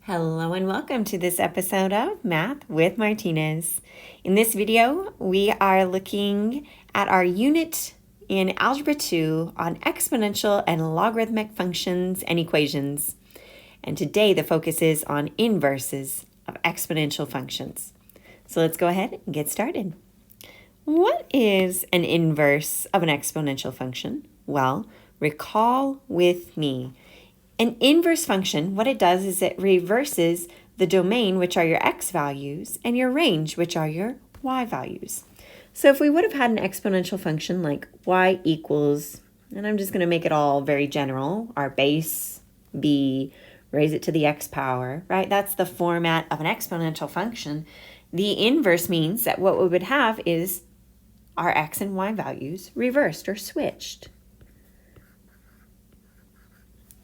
Hello and welcome to this episode of Math with Martinez. In this video, we are looking at our unit in Algebra 2 on exponential and logarithmic functions and equations. And today the focus is on inverses of exponential functions. So let's go ahead and get started. What is an inverse of an exponential function? Well, recall with me. An inverse function, what it does is it reverses the domain, which are your x values, and your range, which are your y values. So if we would have had an exponential function like y equals, and I'm just going to make it all very general, our base b, raise it to the x power, right? That's the format of an exponential function. The inverse means that what we would have is our x and y values reversed or switched.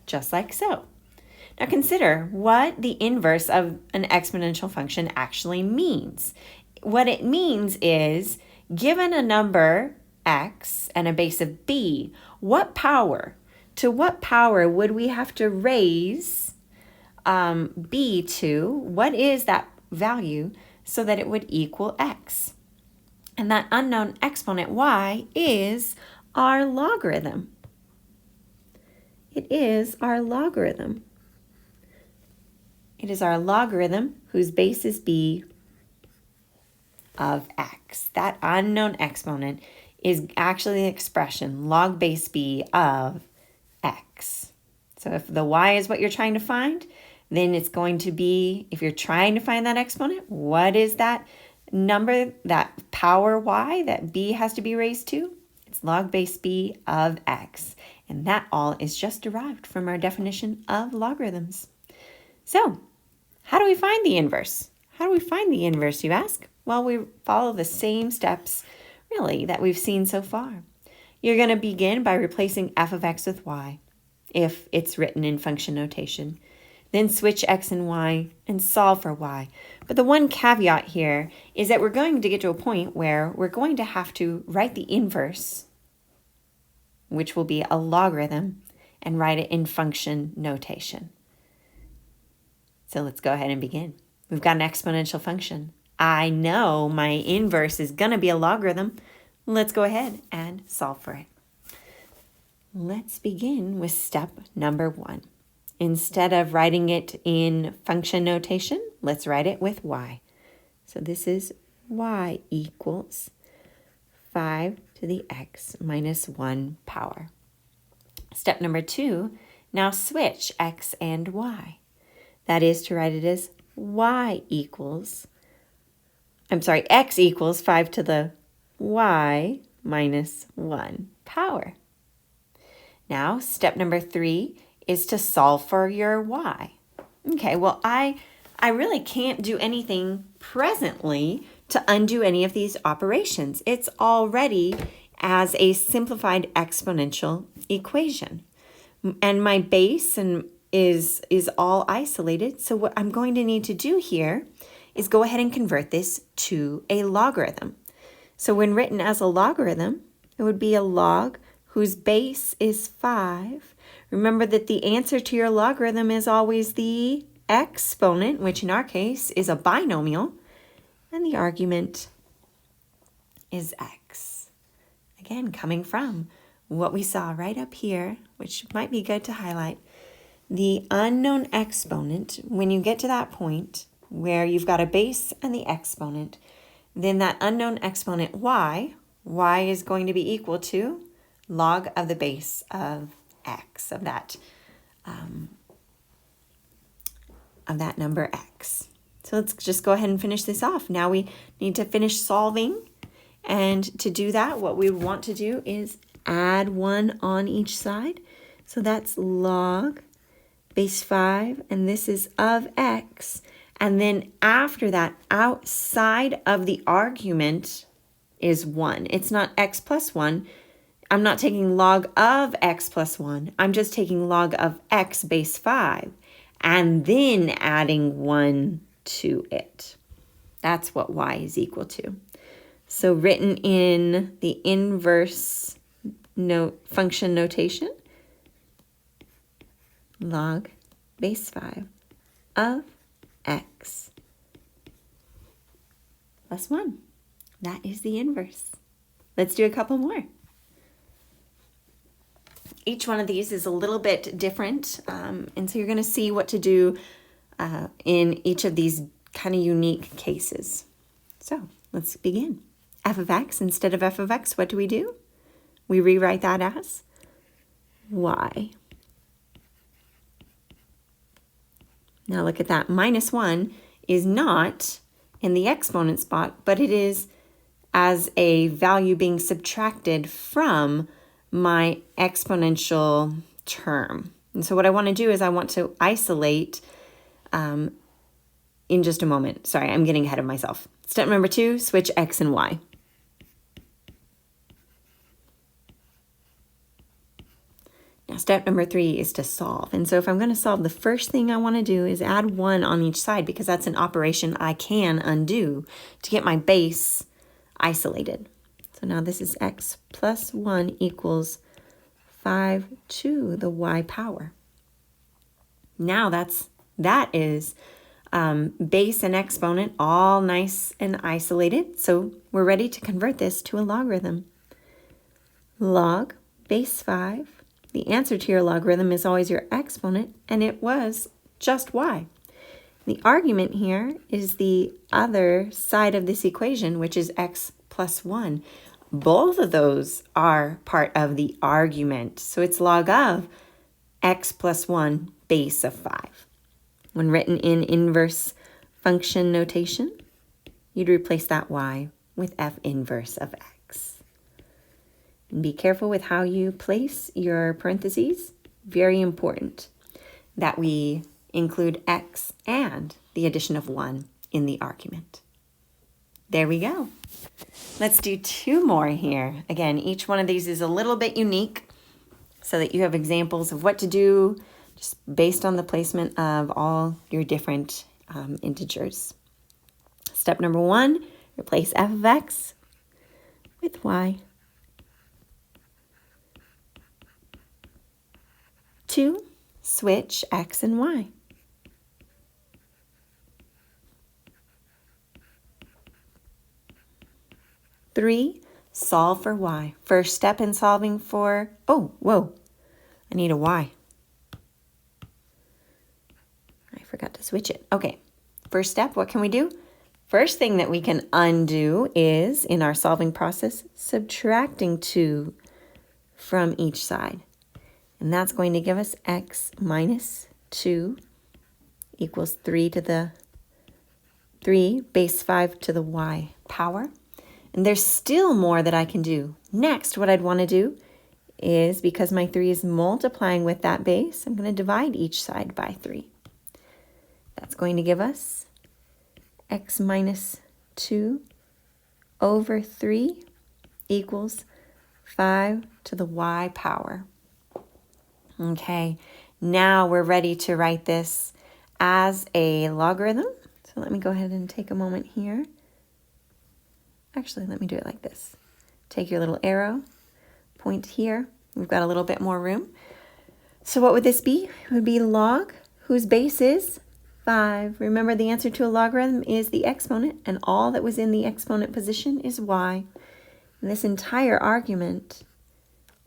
Just like so. Now consider what the inverse of an exponential function actually means. What it means is, given a number x and a base of b, to what power would we have to raise b to? What is that value so that it would equal x? And that unknown exponent y is our logarithm. It is our logarithm. It is our logarithm whose base is b of x. That unknown exponent is actually the expression log base b of x. So if the y is what you're trying to find, then it's going to be, if you're trying to find that exponent, what is that number, that power y that b has to be raised to? It's log base b of x. And that all is just derived from our definition of logarithms. So, how do we find the inverse? How do we find the inverse, you ask? Well, we follow the same steps, really, that we've seen so far. You're going to begin by replacing f of x with y, if it's written in function notation. Then switch x and y and solve for y. But the one caveat here is that we're going to get to a point where we're going to have to write the inverse, which will be a logarithm, and write it in function notation. So let's go ahead and begin. We've got an exponential function. I know my inverse is going to be a logarithm. Let's go ahead and solve for it. Let's begin with step number 1. Instead of writing it in function notation, let's write it with y. So this is y equals 5 to the x minus 1 power. Step number 2, now switch x and y. That is to write it as x equals 5 to the y minus 1 power. Now, step number 3 is to solve for your y. Okay, well, I really can't do anything presently to undo any of these operations. It's already as a simplified exponential equation. And my base is all isolated. So what I'm going to need to do here is go ahead and convert this to a logarithm. So when written as a logarithm, it would be a log whose base is 5. Remember that the answer to your logarithm is always the exponent, which in our case is a binomial. And the argument is x. Again, coming from what we saw right up here, which might be good to highlight, the unknown exponent, when you get to that point where you've got a base and the exponent, then that unknown exponent y is going to be equal to log of the base of x, of that number x. So let's just go ahead and finish this off. Now we need to finish solving. And to do that, what we want to do is add 1 on each side. So that's log base 5, and this is of x. And then after that, outside of the argument is 1. It's not x plus 1. I'm not taking log of x plus 1. I'm just taking log of x base 5 and then adding 1 to it. That's what y is equal to. So written in the inverse function notation, log base 5 of x plus 1. That is the inverse. Let's do a couple more. Each one of these is a little bit different, and so you're going to see what to do in each of these kind of unique cases. So let's begin. F of x instead of f of x, what do? We rewrite that as y. Now look at that. Minus 1 is not in the exponent spot, but it is as a value being subtracted from my exponential term. And so what I want to do is I want to isolate in just a moment. Sorry, I'm getting ahead of myself. Step number 2, switch x and y. Now step number 3 is to solve. And so if I'm going to solve, the first thing I want to do is add 1 on each side because that's an operation I can undo to get my base isolated. So now this is x plus 1 equals 5 to the y power. Now that is base and exponent all nice and isolated. So we're ready to convert this to a logarithm. Log base 5. The answer to your logarithm is always your exponent, and it was just y. The argument here is the other side of this equation, which is x plus 1. Both of those are part of the argument. So it's log of x plus 1 base of 5. When written in inverse function notation, you'd replace that y with f inverse of x. And be careful with how you place your parentheses. Very important that we include x and the addition of 1 in the argument. There we go. Let's do 2 more here. Again, each one of these is a little bit unique so that you have examples of what to do just based on the placement of all your different integers. Step number 1, replace f of x with y. 2, switch x and y. 3, solve for y. First step in solving for, I need a y. I forgot to switch it. Okay, first step, what can we do? First thing that we can undo is, in our solving process, subtracting 2 from each side. And that's going to give us x minus 2 equals 3 to the 3 base 5 to the y power. And there's still more that I can do. Next, what I'd want to do is, because my 3 is multiplying with that base, I'm going to divide each side by 3. That's going to give us x minus 2 over 3 equals 5 to the y power. Okay, now we're ready to write this as a logarithm. So let me go ahead and take a moment here. Actually, let me do it like this. Take your little arrow, point here. We've got a little bit more room. So what would this be? It would be log, whose base is 5. Remember, the answer to a logarithm is the exponent, and all that was in the exponent position is y. And this entire argument,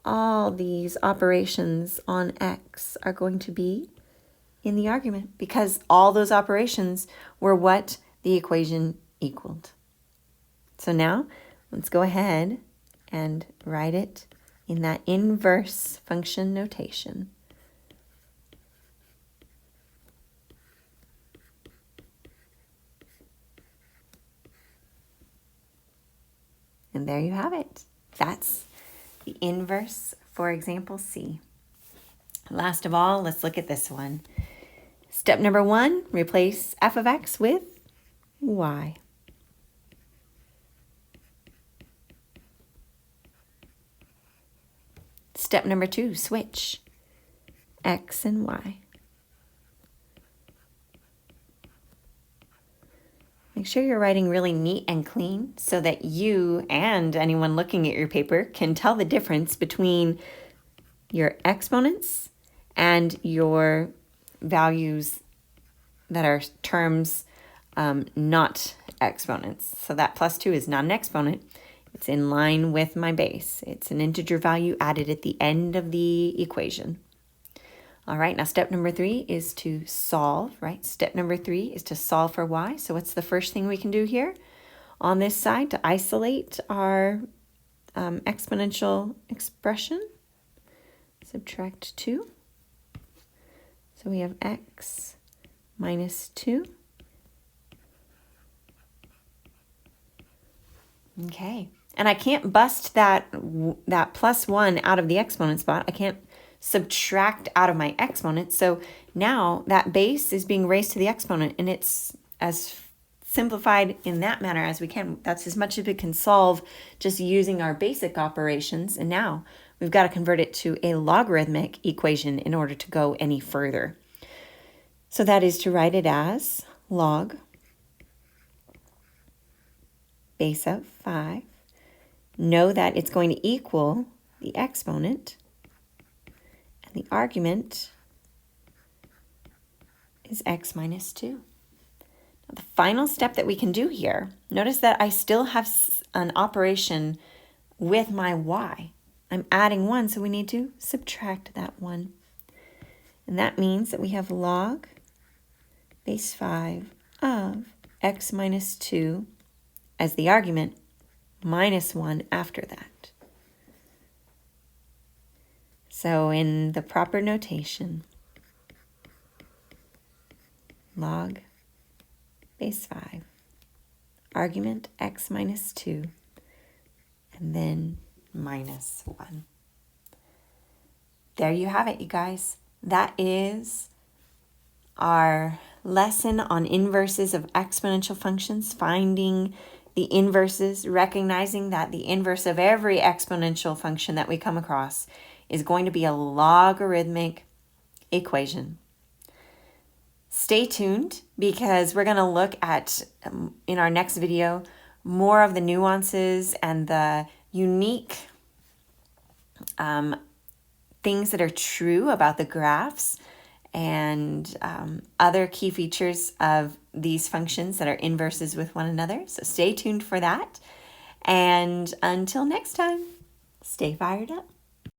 all these operations on x are going to be in the argument because all those operations were what the equation equaled. So now let's go ahead and write it in that inverse function notation. And there you have it. That's the inverse for example C. Last of all, let's look at this one. Step number 1, replace f of x with y. Step number 2, switch x and y. Make sure you're writing really neat and clean so that you and anyone looking at your paper can tell the difference between your exponents and your values terms not exponents. So that plus 2 is not an exponent. It's in line with my base. It's an integer value added at the end of the equation. All right, now step number 3 is to solve, right? Step number 3 is to solve for y. So what's the first thing we can do here? On this side, to isolate our exponential expression, subtract 2. So we have x minus 2. Okay, and I can't bust that plus 1 out of the exponent spot. I can't subtract out of my exponent. So now that base is being raised to the exponent, and it's as simplified in that manner as we can. That's as much as we can solve just using our basic operations. And now we've got to convert it to a logarithmic equation in order to go any further. So that is to write it as log base of 5. Know that it's going to equal the exponent, and the argument is x minus 2. Now, the final step that we can do here, notice that I still have an operation with my y. I'm adding 1, so we need to subtract that 1. And that means that we have log base 5 of x minus 2 as the argument, minus 1 after that. So in the proper notation, log base 5, argument x minus 2, and then minus 1. There you have it, you guys. That is our lesson on inverses of exponential functions, finding the inverses, recognizing that the inverse of every exponential function that we come across is going to be a logarithmic equation. Stay tuned because we're going to look at, in our next video, more of the nuances and the unique things that are true about the graphs and other key features of these functions that are inverses with one another. So stay tuned for that. And until next time, stay fired up.